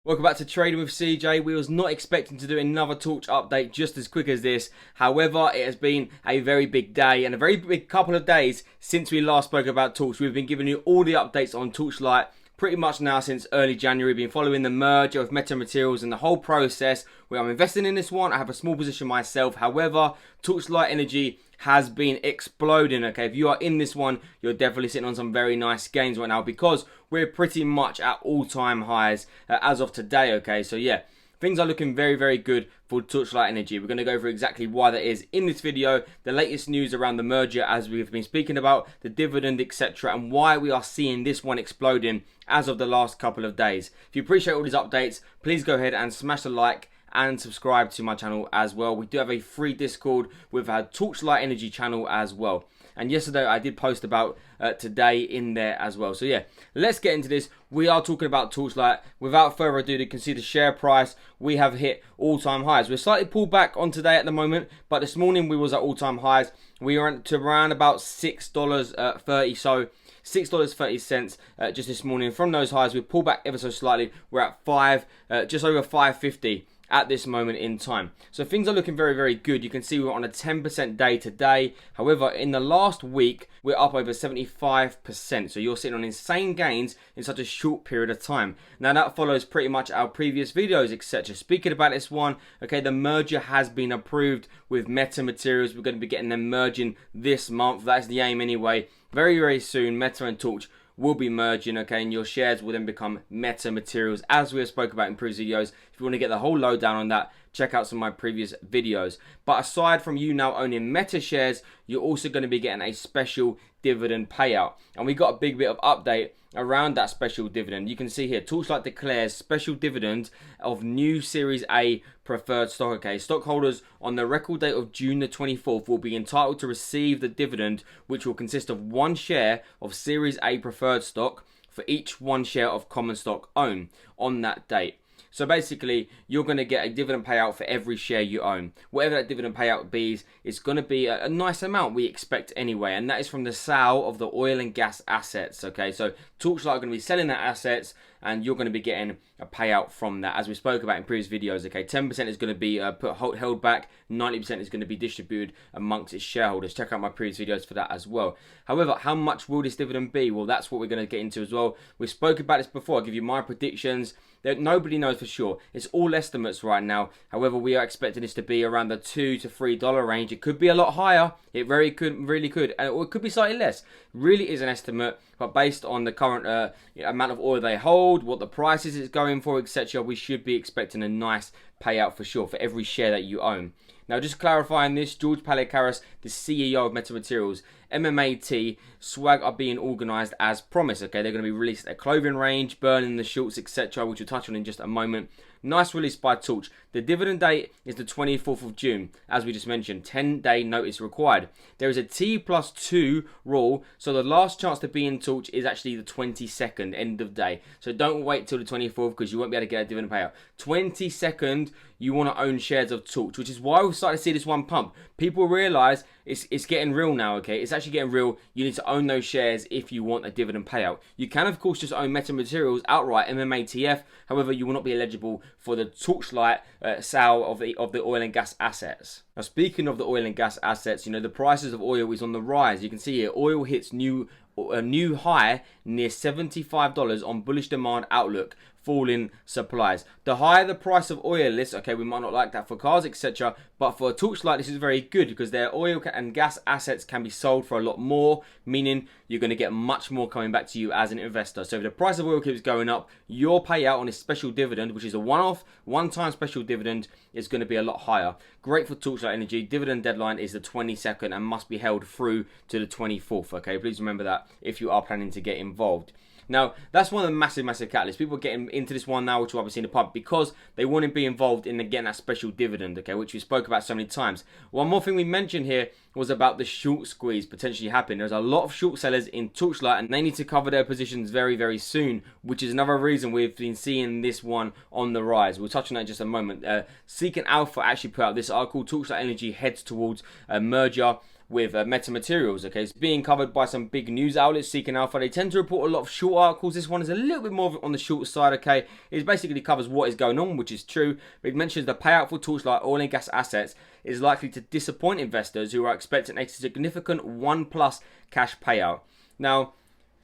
Welcome back to Trading with CJ. We was not expecting to do another Torch update just as quick as this. However, it has been a very big day and a very big couple of days since we last spoke about Torch. We've been giving you all the updates on Torchlight pretty much now since early January. We've been following the merger of Metamaterials and the whole process where I'm investing in this one. I have a small position myself. However, Torchlight Energy has been exploding. Okay, if you are in this one, you're definitely sitting on some very nice gains right now because we're pretty much at all-time highs as of today. Okay, so yeah, things are looking very, very good for Torchlight Energy. We're going to go through exactly why that is in this video, the latest news around the merger as we've been speaking about, the dividend, etc., and why we are seeing this one exploding as of the last couple of days. If you appreciate all these updates, please go ahead and smash the like and subscribe to my channel as well. We do have a free Discord with our Torchlight Energy channel as well. And yesterday I did post about today in there as well. So yeah, let's get into this. We are talking about Torchlight. Without further ado, you can see the share price. We have hit all-time highs. We're slightly pulled back on today at the moment, but this morning we was at all-time highs. We are to around about $6.30. So $6.30 just this morning. From those highs, we pulled back ever so slightly. We're at just over 550. At this moment in time. So things are looking very, very good. You can see we're on a 10% day today. However, in the last week, we're up over 75%. So you're sitting on insane gains in such a short period of time. Now that follows pretty much our previous videos, etc. Speaking about this one, okay, the merger has been approved with Meta Materials. We're going to be getting them merging this month. That's the aim anyway. Very, very soon, Meta and Torch will be merging, okay, and your shares will then become Meta Materials, as we have spoke about in previous videos. If you want to get the whole lowdown on that, check out some of my previous videos. But aside from you now owning Meta shares, you're also going to be getting a special dividend payout, and we got a big bit of update around that special dividend. You can see here, Torchlight declares special dividend of new Series A preferred stock. Okay, stockholders on the record date of June the 24th will be entitled to receive the dividend, which will consist of 1 share of Series A preferred stock for each 1 share of common stock owned on that date. So basically, you're going to get a dividend payout for every share you own. Whatever that dividend payout be, it's going to be a nice amount we expect anyway. And that is from the sale of the oil and gas assets. Okay, so Torchlight are going to be selling their assets and you're going to be getting a payout from that. As we spoke about in previous videos, okay, 10% is going to be held back, 90% is going to be distributed amongst its shareholders. Check out my previous videos for that as well. However, how much will this dividend be? Well, that's what we're going to get into as well. We spoke about this before. I'll give you my predictions. That nobody knows for sure. It's all estimates right now. However, we are expecting this to be around the $2 to $3 range. It could be a lot higher. It really could, or it could be slightly less. Really is an estimate, but based on the current amount of oil they hold, what the prices it's going for, etc., we should be expecting a nice payout for sure for every share that you own. Now, just clarifying this, George Palikaris, the CEO of Metamaterials, Mmat, swag are being organised as promised. Okay, they're going to be released a clothing range, burning the shorts, etc., which we'll touch on in just a moment. Nice release by Torch. The dividend date is the 24th of June, as we just mentioned. 10-day notice required. There is a T+2 rule, so the last chance to be in Torch is actually the 22nd, end of day. So don't wait till the 24th because you won't be able to get a dividend payout. 22nd, you want to own shares of Torch, which is why we're starting to see this one pump. People realise it's getting real now, okay? It's actually getting real. You need to own those shares if you want a dividend payout. You can, of course, just own Metamaterials outright, Mmatf. However, you will not be eligible for the Torchlight sale of the oil and gas assets. Now, speaking of the oil and gas assets, you know, the prices of oil is on the rise. You can see here, oil hits a new high near $75 on bullish demand outlook, falling supplies. The higher the price of oil is, okay, we might not like that for cars, etc., but for Torchlight this is very good because their oil and gas assets can be sold for a lot more, meaning you're going to get much more coming back to you as an investor. So if the price of oil keeps going up, your payout on a special dividend, which is a one-time special dividend, is going to be a lot higher. Great for Torchlight Energy. Dividend deadline is the 22nd and must be held through to the 24th. Okay, please remember that if you are planning to get involved. Now, that's one of the massive catalysts. People are getting into this one now, which we've obviously seen the pump, because they want to be involved in getting that special dividend, okay, which we spoke about so many times. One more thing we mentioned here was about the short squeeze potentially happening. There's a lot of short sellers in Torchlight, and they need to cover their positions very, very soon, which is another reason we've been seeing this one on the rise. We'll touch on that in just a moment. Seeking Alpha actually put out this article, Torchlight Energy heads towards a merger with Metamaterials. Okay, it's being covered by some big news outlets, Seeking Alpha. They tend to report a lot of short articles. This one is a little bit more on the short side. Okay, it basically covers what is going on, which is true. But it mentions the payout for Torchlight oil and gas assets is likely to disappoint investors who are expecting a significant 1+ cash payout. Now,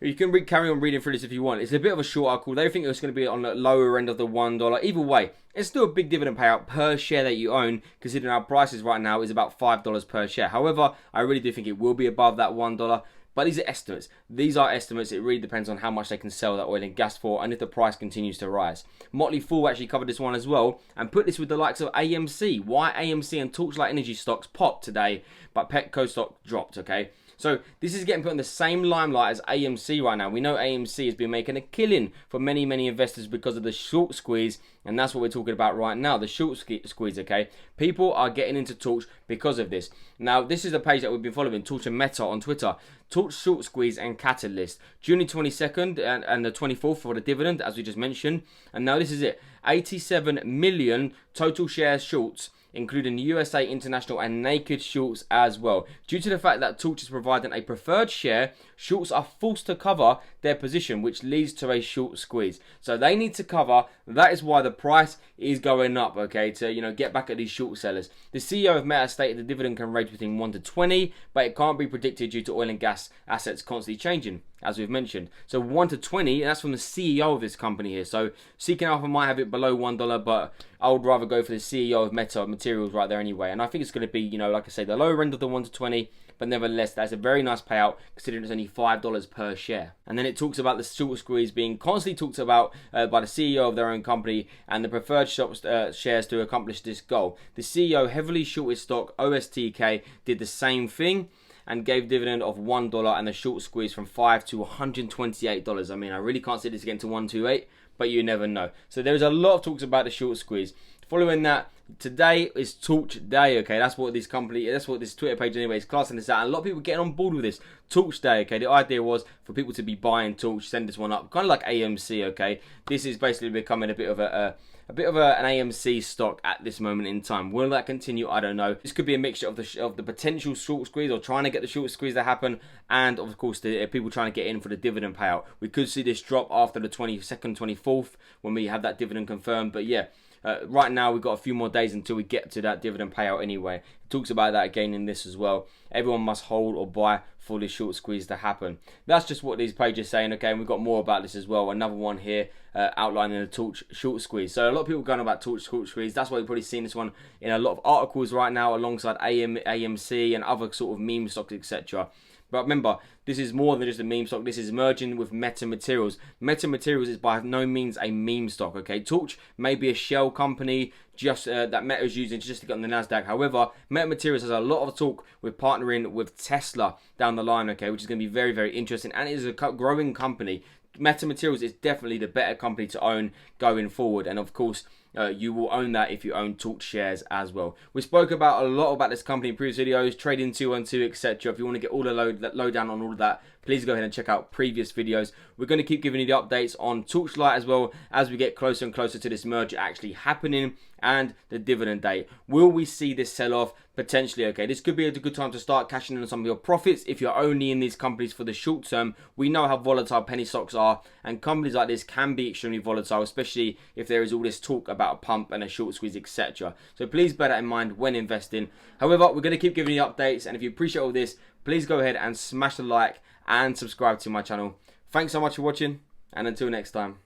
you can carry on reading through this if you want. It's a bit of a short article. They think it's going to be on the lower end of the $1. Either way, it's still a big dividend payout per share that you own, considering our prices right now is about $5 per share. However, I really do think it will be above that $1. But these are estimates. These are estimates. It really depends on how much they can sell that oil and gas for and if the price continues to rise. Motley Fool actually covered this one as well and put this with the likes of AMC. Why AMC and Torchlight Energy stocks popped today, but Petco stock dropped, okay? So this is getting put in the same limelight as AMC right now. We know AMC has been making a killing for many, many investors because of the short squeeze, and that's what we're talking about right now, the short squeeze, okay? People are getting into Torch because of this. Now, this is the page that we've been following, Torch and Meta on Twitter. Torch short squeeze and catalyst. June 22nd and the 24th for the dividend, as we just mentioned. And now this is it. 87 million total shares shorts, including USA, international and naked shorts as well. Due to the fact that Torch is providing a preferred share, shorts are forced to cover their position, which leads to a short squeeze. So they need to cover. That is why the price is going up, okay, to get back at these short sellers. The CEO of Meta stated the dividend can range between 1 to 20, but it can't be predicted due to oil and gas assets constantly changing, as we've mentioned. So 1 to 20, that's from the CEO of this company here. So Seeking Alpha might have it below $1, but I would rather go for the CEO of Meta Materials right there anyway. And I think it's going to be, like I say, the lower end of the 1 to 20, but nevertheless, that's a very nice payout considering it's only $5 per share. And then it talks about the short squeeze being constantly talked about by the CEO of their own company and the preferred shares to accomplish this goal. The CEO heavily shorted stock, OSTK, did the same thing and gave dividend of $1 and the short squeeze from $5 to $128. I mean, I really can't see this getting to 128, but you never know. So there's a lot of talks about the short squeeze. Following that, today is Torch Day, okay? That's what this Twitter page anyway is classing this out. And a lot of people getting on board with this. Torch Day, okay? The idea was for people to be buying Torch, send this one up, kind of like AMC, okay? This is basically becoming a bit of an AMC stock at this moment in time. Will that continue? I don't know. This could be a mixture of the potential short squeeze or trying to get the short squeeze to happen, and of course the people trying to get in for the dividend payout. We could see this drop after the 22nd, 24th when we have that dividend confirmed. But yeah, right now we've got a few more days until we get to that dividend payout anyway. It talks about that again in this as well. Everyone must hold or buy for this short squeeze to happen. That's just what these pages are saying, okay? And we've got more about this as well. Another one here outlining the Torch short squeeze. So a lot of people going about Torch short squeeze. That's why you've probably seen this one in a lot of articles right now alongside AMC and other sort of meme stocks, etc. But remember, this is more than just a meme stock. This is merging with Metamaterials. Metamaterials is by no means a meme stock, okay? Torch may be a shell company just that Meta is using just to get on the NASDAQ. However, Metamaterials has a lot of talk with partnering with Tesla down the line, okay? Which is going to be very, very interesting. And it is a growing company. Metamaterials is definitely the better company to own going forward. And of course, you will own that if you own Torch shares as well. We spoke about a lot about this company in previous videos, trading 212, etc. If you want to get all the lowdown on all of that, please go ahead and check out previous videos. We're going to keep giving you the updates on Torchlight as well as we get closer and closer to this merger actually happening and the dividend date. Will we see this sell off? Potentially, okay. This could be a good time to start cashing in on some of your profits if you're only in these companies for the short term. We know how volatile penny stocks are, and companies like this can be extremely volatile, especially if there is all this talk about a pump and a short squeeze, etc. So please bear that in mind when investing. However, we're going to keep giving you updates, and if you appreciate all this, please go ahead and smash the like and subscribe to my channel. Thanks so much for watching, and until next time.